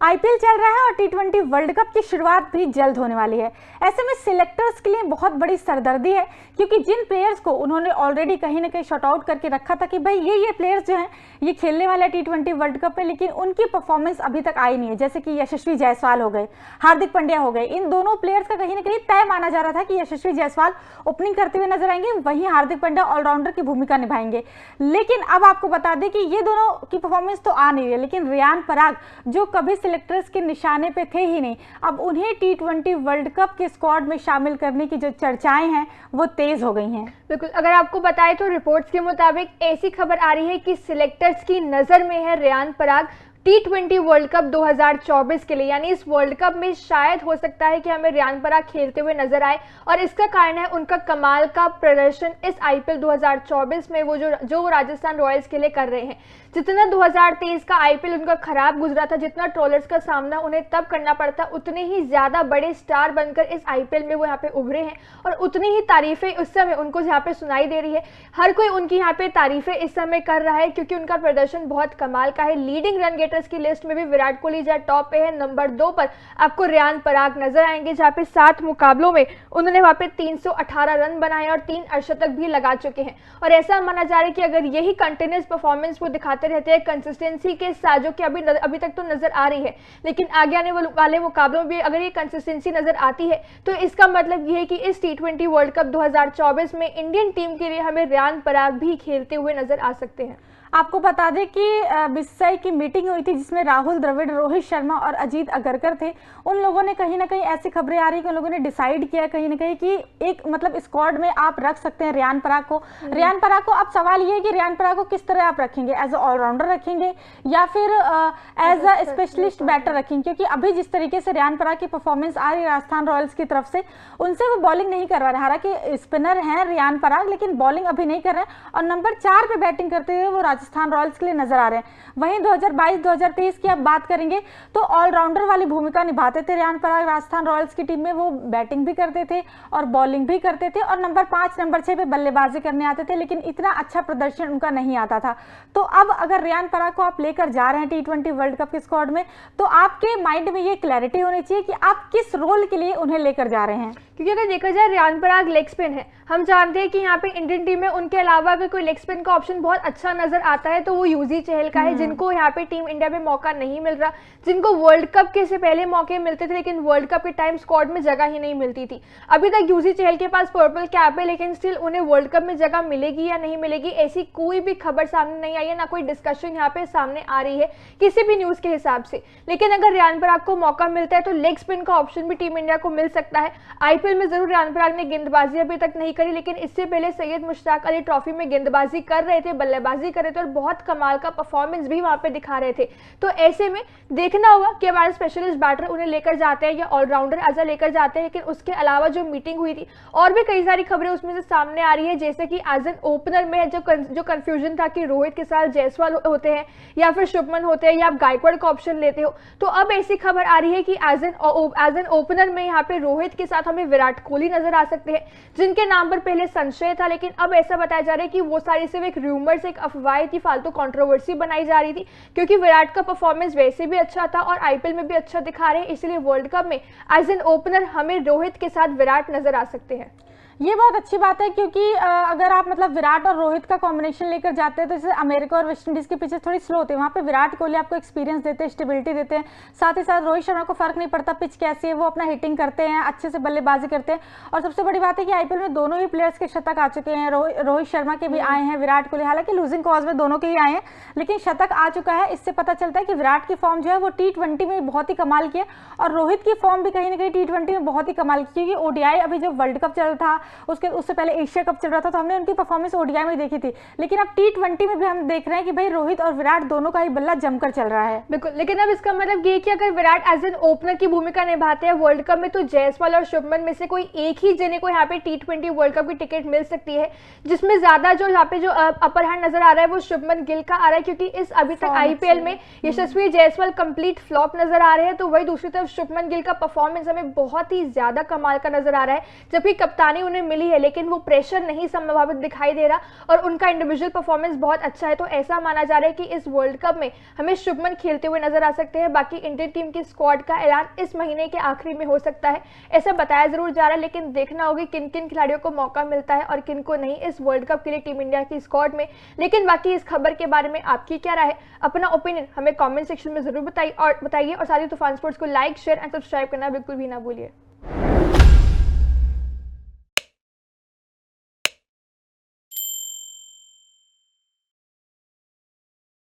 IPL चल रहा है और टी20 वर्ल्ड कप की शुरुआत भी जल्द होने वाली है। ऐसे में सिलेक्टर्स के लिए बहुत बड़ी सरदर्दी है, क्योंकि जिन प्लेयर्स को उन्होंने ऑलरेडी कहीं ना कहीं शॉर्ट आउट करके रखा था कि भाई ये प्लेयर्स जो हैं ये खेलने वाले टी20 वर्ल्ड कप में, लेकिन उनकी परफॉर्मेंस अभी तक आई नहीं है। जैसे कि यशस्वी जायसवाल हो गए, हार्दिक पांड्या हो गए, इन दोनों प्लेयर्स का कहीं ना कहीं तय माना जा रहा था कि यशस्वी जायसवाल ओपनिंग करते हुए नजर आएंगे, वहीं हार्दिक पांड्या ऑलराउंडर की भूमिका निभाएंगे। लेकिन अब आपको बता दें कि ये दोनों की परफॉर्मेंस तो आ नहीं रही है, लेकिन रियान पराग जो कभी सिलेक्टर्स के निशाने पे थे ही नहीं, अब उन्हें टी20 वर्ल्ड कप के स्क्वाड में शामिल करने की जो चर्चाएं हैं वो तेज हो गई हैं। बिल्कुल, अगर आपको बताएं तो रिपोर्ट्स के मुताबिक ऐसी खबर आ रही है कि सिलेक्टर्स की नज़र में है रियान पराग टी20 वर्ल्ड कप 2024 के लिए, यानी इस वर्ल्ड कप में शायद हो सकता है कि हमें रियान पराग खेलते हुए नजर आए। और इसका कारण है उनका कमाल का प्रदर्शन इस आईपीएल 2024 में, वो जो राजस्थान रॉयल्स के लिए कर रहे हैं। जितना 2023 का आईपीएल उनका खराब गुजरा था, जितना ट्रोलर्स का सामना उन्हें तब करना पड़ता, उतने ही ज्यादा बड़े स्टार बनकर इस आईपीएल में वो यहाँ पे उभरे हैं और उतनी ही तारीफें उस समय उनको यहाँ पे सुनाई दे रही है। हर कोई उनकी यहाँ पे तारीफें इस समय कर रहा है, क्योंकि उनका प्रदर्शन बहुत कमाल का है। लीडिंग रन गेटर्स की लिस्ट में भी विराट कोहली जहाँ टॉप पे है, नंबर 2 पर आपको रियान पराग नजर आएंगे, जहाँ पे 7 मुकाबलों में उन्होंने वहां पे 318 रन बनाए और 3 अर्धशतक भी लगा चुके हैं। और ऐसा माना जा रहा है कि अगर यही कंटिन्यूस परफॉर्मेंस वो दिखाते रहते हैं कंसिस्टेंसी के साथ, जो कि अभी तक तो नजर आ रही है, लेकिन आगे आने वाले मुकाबलों में भी अगर ये कंसिस्टेंसी नजर आती है तो इसका मतलब ये है कि इस टी20 वर्ल्ड कप 2024 में इंडियन टीम के लिए हमें रियान पराग भी खेलते हुए नजर आ सकते हैं। आपको बता दें कि बीसीसीआई की मीटिंग हुई थी जिसमें राहुल द्रविड़, रोहित शर्मा और अजीत अगरकर थे। उन लोगों ने कहीं ना कहीं ऐसी खबरें आ रही कि उन लोगों ने डिसाइड किया कहीं ना कहीं कि एक मतलब स्क्वाड में आप रख सकते हैं रियान पराग को। रियान पराग को अब सवाल ये है कि रियान पराग को किस तरह आप रखेंगे, एज अ ऑलराउंडर रखेंगे या फिर एज अ स्पेशलिस्ट बैटर रखेंगे, क्योंकि अभी जिस तरीके से रियान पराग की परफॉर्मेंस आ रही है राजस्थान रॉयल्स की तरफ से, उनसे वो बॉलिंग नहीं करवा रहे। हालांकि स्पिनर हैं रियान पराग, लेकिन बॉलिंग अभी नहीं कर रहे हैं और नंबर 4 पे बैटिंग करते हुए वो राजस्थान रॉयल्स के लिए नजर आ रहे हैं। वहीं 2022-2023 की आप बात करेंगे तो ऑलराउंडर वाली भूमिका निभाते थे रियान पराग। राजस्थान रॉयल्स की टीम में वो बैटिंग भी करते थे और बॉलिंग भी करते थे और नंबर 5, नंबर 6 पे बल्लेबाजी करने आते थे, लेकिन इतना अच्छा प्रदर्शन उनका नहीं आता था। तो अब अगर रियान पराग को आप लेकर जा रहे हैं टी20 वर्ल्ड कप के स्क्वाड में, तो आपके माइंड में ये क्लैरिटी होनी चाहिए कि आप किस रोल के लिए उन्हें लेकर जा रहे हैं। क्योंकि अगर देखा जाए रियान पराग लेग स्पिन है, हम जानते हैं कि यहाँ पे इंडियन टीम में उनके अलावा अगर कोई लेग स्पिन का ऑप्शन बहुत अच्छा नजर आता है तो वो यूजी चहल का है, जिनको यहाँ पे टीम इंडिया में मौका नहीं मिल रहा, जिनको वर्ल्ड कप के से पहले मौके मिलते थे लेकिन वर्ल्ड कप के टाइम स्क्वाड में जगह ही नहीं मिलती थी। अभी तक यूजी चहल के पास पर्पल कैप है, लेकिन स्टिल उन्हें वर्ल्ड कप में जगह मिलेगी या नहीं मिलेगी ऐसी कोई भी खबर सामने नहीं आई है, ना कोई डिस्कशन यहाँ पे सामने आ रही है किसी भी न्यूज के हिसाब से। लेकिन अगर रियान पराग को मौका मिलता है तो लेग स्पिन का ऑप्शन भी टीम इंडिया को मिल सकता है। आईपीएल में जरूर रियान पराग ने गेंदबाजी अभी तक नहीं करी, लेकिन इससे पहले सैयद मुश्ताक अली ट्रॉफी में गेंदबाजी कर रहे थे, बल्लेबाजी कर रहे थे और बहुत कमाल का परफॉर्मेंस भी वहां पे दिखा रहे थे। तो ऐसे में देखना होगा कि हमारे स्पेशलिस्ट बैटर उन्हें लेकर जाते हैं या ऑलराउंडर एज अ लेकर जाते हैं। लेकिन उसके अलावा जो मीटिंग हुई थी और भी कई सारी खबरें उसमें से सामने आ रही है, जैसे कि एज एन ओपनर में जो कंफ्यूजन था कि रोहित के साथ जायसवाल होते हैं या फिर शुभमन होते हैं या आप गायकवाड़ का ऑप्शन लेते हो, तो अब ऐसी खबर आ रही है कि एज एन ओपनर में यहाँ पे रोहित के साथ हमें विराट कोहली नजर आ सकते हैं, जिनके नाम पर पहले संशय था, लेकिन अब ऐसा बताया जा रहा है कि वो सारी सिर्फ एक रूमर्स, एक अफवाह थी, फालतू कंट्रोवर्सी बनाई जा रही थी, क्योंकि विराट का परफॉर्मेंस वैसे भी अच्छा था और आईपीएल में भी अच्छा दिखा रहे हैं, इसलिए वर्ल्ड कप में एज एन ओपनर हमें रोहित के साथ विराट नजर आ सकते हैं। ये बहुत अच्छी बात है, क्योंकि अगर आप मतलब विराट और रोहित का कॉम्बिनेशन लेकर जाते हैं तो जैसे अमेरिका और वेस्ट इंडीज के पीछे थोड़ी स्लो होते हैं, वहाँ पे विराट कोहली आपको एक्सपीरियंस देते हैं, स्टेबिलिटी देते हैं, साथ ही साथ रोहित शर्मा को फर्क नहीं पड़ता पिच कैसी है, वो अपना हिटिंग करते हैं, अच्छे से बल्लेबाजी करते हैं। और सबसे बड़ी बात है कि आईपीएल में दोनों ही प्लेयर्स के शतक आ चुके हैं, रोहित शर्मा के भी आए हैं, विराट कोहली हालांकि लूजिंग कॉज में दोनों के ही आए हैं, लेकिन शतक आ चुका है। इससे पता चलता है कि विराट की फॉर्म जो है वो टी20 में बहुत ही कमाल की है और रोहित की फॉर्म भी कहीं ना कहीं टी20 में बहुत ही कमाल की, क्योंकि ओडीआई अभी जो वर्ल्ड कप चल रहा था उससे पहले एशिया कप चल रहा था तो हमने उनकी परफॉर्मेंस ओडीआई में देखी थी, लेकिन अब टी20 में भी हम देख रहे हैं कि भाई रोहित और विराट दोनों का ही बल्ला जमकर चल रहा है। बिल्कुल, लेकिन अब इसका मतलब ये कि अगर विराट एज एन ओपनर की भूमिका निभाते हैं वर्ल्ड कप में, तो जायसवाल और शुभमन में से कोई एक ही जने को यहाँ पे टी20 वर्ल्ड कप की टिकट मिल सकती है, जिसमें ज्यादा जो यहाँ पे जो अपर हैंड नजर आ रहा है वो शुभमन गिल का आ रहा है, क्योंकि इस अभी तक आईपीएल में यशस्वी जायसवाल कंप्लीट फ्लॉप नजर आ रहे हैं, तो वही दूसरी तरफ शुभमन गिल का परफॉर्मेंस हमें बहुत ही ज्यादा कमाल का नजर आ रहा है, जबकि कप्तानी उन्हें मिली है, लेकिन वो प्रेशर नहीं संभावित दिखाई दे रहा और उनका इंडिविजुअल परफॉर्मेंस बहुत अच्छा है। तो ऐसा माना जा रहा है कि इस वर्ल्ड कप में हमें शुभमन खेलते हुए नजर आ सकते हैं। बाकी इंडियन टीम की स्क्वाड का ऐलान इस महीने के आखिरी में हो सकता है, ऐसा बताया जरूर जा रहा है, लेकिन देखना होगी किन किन खिलाड़ियों को मौका मिलता है और किन को नहीं इस वर्ल्ड कप के लिए टीम इंडिया की स्क्वाड में। लेकिन बाकी इस खबर के बारे में आपकी क्या राय है, अपना ओपिनियन हमें कमेंट सेक्शन में जरूर बताइए और साथ ही तूफान स्पोर्ट्स को लाइक, शेयर एंड सब्सक्राइब करना बिल्कुल भी ना भूलिए।